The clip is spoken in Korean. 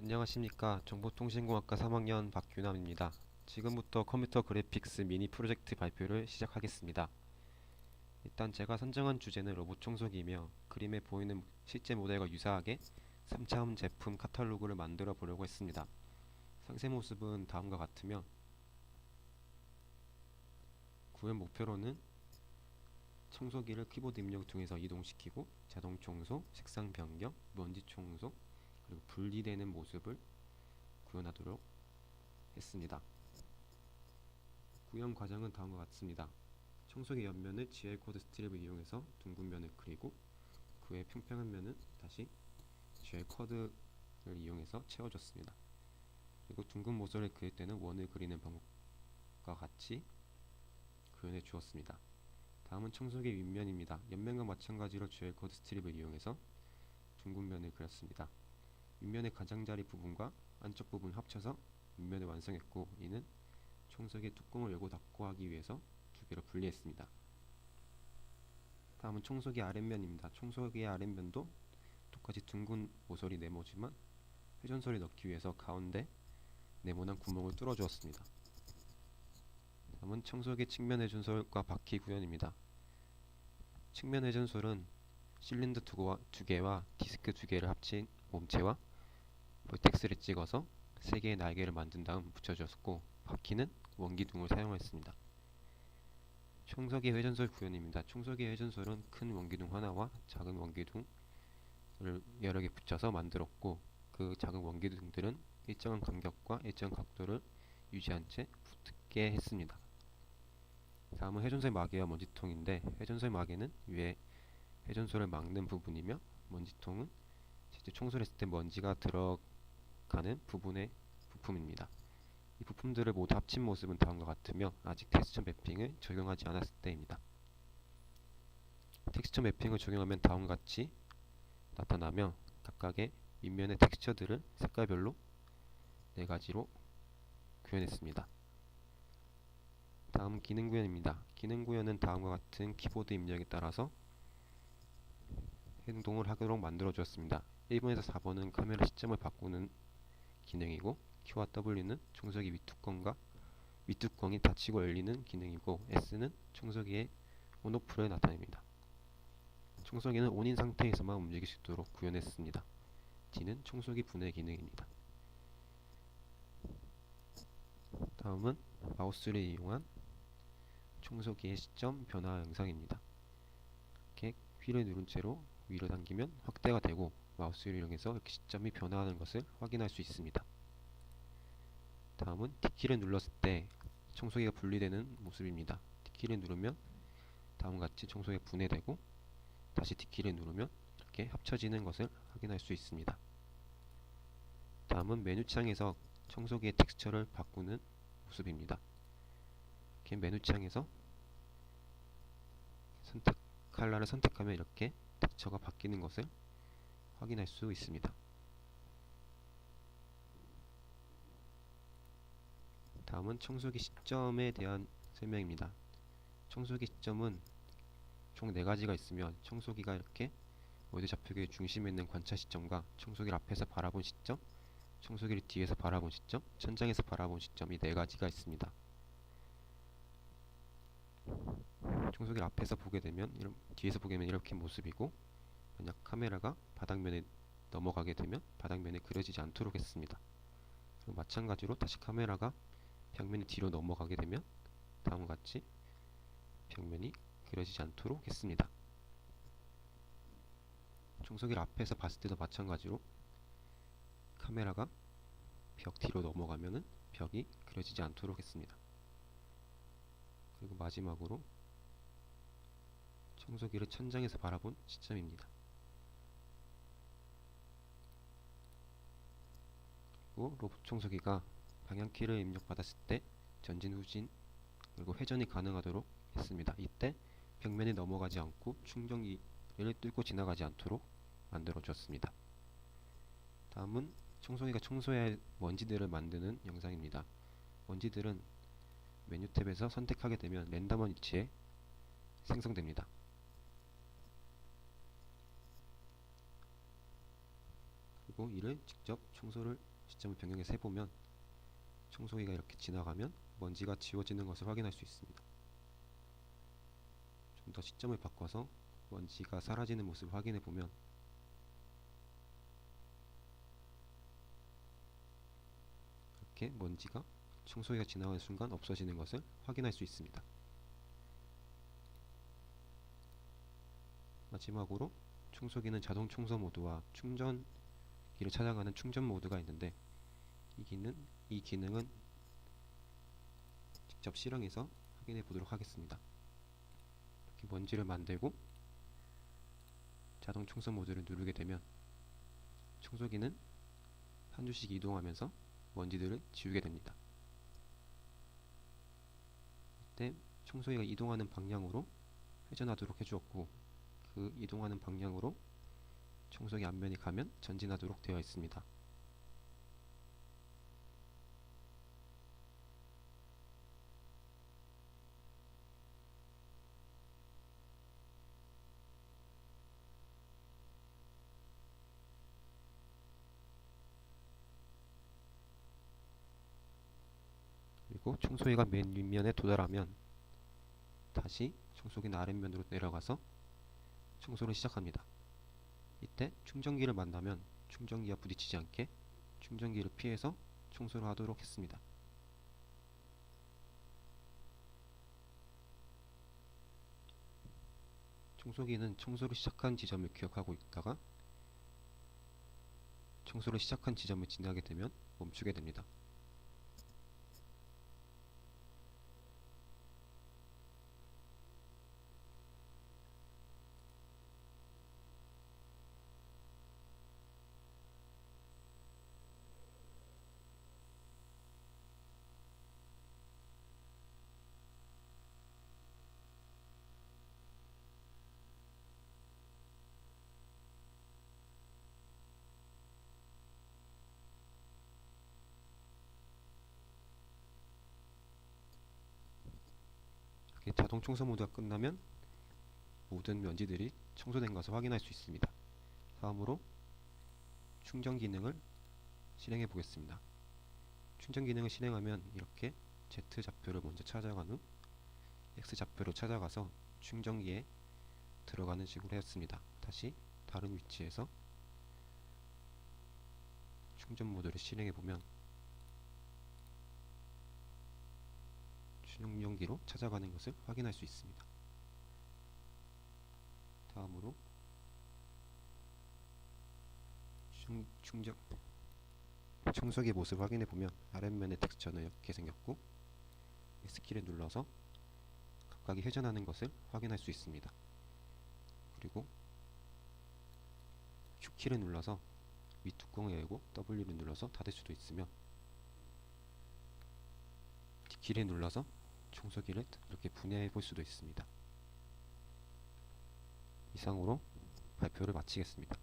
안녕하십니까. 정보통신공학과 3학년 박규남입니다. 지금부터 컴퓨터 그래픽스 미니 프로젝트 발표를 시작하겠습니다. 일단 제가 선정한 주제는 로봇 청소기이며 그림에 보이는 실제 모델과 유사하게 3차원 제품 카탈로그를 만들어 보려고 했습니다. 상세 모습은 다음과 같으며 구현 목표로는 청소기를 키보드 입력 통해서 이동시키고 자동 청소, 색상 변경, 먼지 청소, 그리고 분리되는 모습을 구현하도록 했습니다. 구현 과정은 다음과 같습니다. 청소기 옆면을 GL 코드 스트립을 이용해서 둥근 면을 그리고 그 외 평평한 면은 다시 GL 코드를 이용해서 채워줬습니다. 그리고 둥근 모서리를 그릴 때는 원을 그리는 방법과 같이 구현해 주었습니다. 다음은 청소기 윗면입니다. 옆면과 마찬가지로 GL 코드 스트립을 이용해서 둥근 면을 그렸습니다. 윗면의 가장자리 부분과 안쪽 부분을 합쳐서 윗면을 완성했고, 이는 청소기 뚜껑을 열고 닫고 하기 위해서 두 개로 분리했습니다. 다음은 청소기 아랫면입니다. 청소기의 아랫면도 똑같이 둥근 모서리 네모지만 회전소를 넣기 위해서 가운데 네모난 구멍을 뚫어 주었습니다. 다음은 청소기 측면 회전솔과 바퀴 구현입니다. 측면 회전솔은 실린더 두 개와 디스크 두 개를 합친 몸체와 볼텍스를 찍어서 세 개의 날개를 만든 다음 붙여주었고, 바퀴는 원기둥을 사용했습니다. 청소기 회전솔 구현입니다. 청소기 회전솔은 큰 원기둥 하나와 작은 원기둥을 여러 개 붙여서 만들었고, 그 작은 원기둥들은 일정한 간격과 일정한 각도를 유지한 채 붙게 했습니다. 다음은 회전솔 마개와 먼지통인데, 회전솔 마개는 위에 회전솔을 막는 부분이며, 먼지통은 실제 청소를 했을 때 먼지가 들어가는 부분의 부품입니다. 이 부품들을 모두 합친 모습은 다음과 같으며 아직 텍스처 매핑을 적용하지 않았을 때입니다. 텍스처 매핑을 적용하면 다음과 같이 나타나며 각각의 윗면의 텍스처들을 색깔별로 4가지로 구현했습니다. 다음 기능 구현입니다. 기능 구현은 다음과 같은 키보드 입력에 따라서 행동을 하도록 만들어 주었습니다. 1번에서 4번은 카메라 시점을 바꾸는 기능이고, Q와 W는 청소기 윗뚜껑이 닫히고 열리는 기능이고, S는 청소기의 온오프를 나타냅니다. 청소기는 온인 상태에서만 움직일 수 있도록 구현했습니다. D는 청소기 분해 기능입니다. 다음은 마우스를 이용한 청소기의 시점 변화 영상입니다. 이렇게 휠을 누른 채로 위로 당기면 확대가 되고, 마우스를 이용해서 이렇게 시점이 변화하는 것을 확인할 수 있습니다. 다음은 D키를 눌렀을 때 청소기가 분리되는 모습입니다. D키를 누르면 다음과 같이 청소기가 분해되고, 다시 D키를 누르면 이렇게 합쳐지는 것을 확인할 수 있습니다. 다음은 메뉴창에서 청소기의 텍스처를 바꾸는 모습입니다. 이렇게 메뉴창에서 컬러를 선택하면 이렇게 텍스처가 바뀌는 것을 확인할 수 있습니다. 다음은 청소기 시점에 대한 설명입니다. 청소기 시점은 총 4가지가 있으며, 청소기가 이렇게 모드 좌표계의 중심에 있는 관찰 시점과 청소기를 앞에서 바라본 시점, 청소기를 뒤에서 바라본 시점, 천장에서 바라본 시점, 이 4가지가 있습니다. 청소기를 앞에서 보게 되면, 뒤에서 보게 되면 이렇게 모습이고, 만약 카메라가 바닥면에 넘어가게 되면 바닥면에 그려지지 않도록 했습니다. 그리고 마찬가지로 다시 카메라가 벽면이 뒤로 넘어가게 되면 다음과 같이 벽면이 그려지지 않도록 했습니다. 청소기를 앞에서 봤을 때도 마찬가지로 카메라가 벽 뒤로 넘어가면은 벽이 그려지지 않도록 했습니다. 그리고 마지막으로 청소기를 천장에서 바라본 시점입니다. 그리고 로봇 청소기가 방향키를 입력받았을 때 전진, 후진, 그리고 회전이 가능하도록 했습니다. 이때 벽면이 넘어가지 않고 충전기를 뚫고 지나가지 않도록 만들어 주었습니다. 다음은 청소기가 청소해야 할 먼지들을 만드는 영상입니다. 먼지들은 메뉴 탭에서 선택하게 되면 랜덤한 위치에 생성됩니다. 그리고 이를 직접 청소를 시점을 변경해서 해보면 청소기가 이렇게 지나가면 먼지가 지워지는 것을 확인할 수 있습니다. 좀 더 시점을 바꿔서 먼지가 사라지는 모습을 확인해 보면 이렇게 먼지가 청소기가 지나가는 순간 없어지는 것을 확인할 수 있습니다. 마지막으로 청소기는 자동 청소 모드와 충전기를 찾아가는 충전 모드가 있는데 이 기능은 직접 실행해서 확인해 보도록 하겠습니다. 이렇게 먼지를 만들고 자동 청소 모드를 누르게 되면 청소기는 한 주씩 이동하면서 먼지들을 지우게 됩니다. 이때 청소기가 이동하는 방향으로 회전하도록 해주었고, 그 이동하는 방향으로 청소기 앞면이 가면 전진하도록 되어 있습니다. 그리고 청소기가 맨 윗면에 도달하면 다시 청소기는 아랫면으로 내려가서 청소를 시작합니다. 이때 충전기를 만나면 충전기와 부딪히지 않게 충전기를 피해서 청소를 하도록 했습니다. 청소기는 청소를 시작한 지점을 기억하고 있다가 청소를 시작한 지점을 지나게 되면 멈추게 됩니다. 이렇게 자동 청소 모드가 끝나면 모든 먼지들이 청소된 것을 확인할 수 있습니다. 다음으로 충전 기능을 실행해 보겠습니다. 충전 기능을 실행하면 이렇게 Z 좌표를 먼저 찾아간 후 X 좌표로 찾아가서 충전기에 들어가는 식으로 했습니다. 다시 다른 위치에서 충전 모드를 실행해 보면 충전기로 찾아가는 것을 확인할 수 있습니다. 다음으로 청소기 모습을 확인해 보면 아랫면의 텍스처는 이렇게 생겼고 S키를 눌러서 각각이 회전하는 것을 확인할 수 있습니다. 그리고 Q키를 눌러서 윗뚜껑을 열고 W를 눌러서 닫을 수도 있으며 D키를 눌러서 청소기를 이렇게 분해해 볼 수도 있습니다. 이상으로 발표를 마치겠습니다.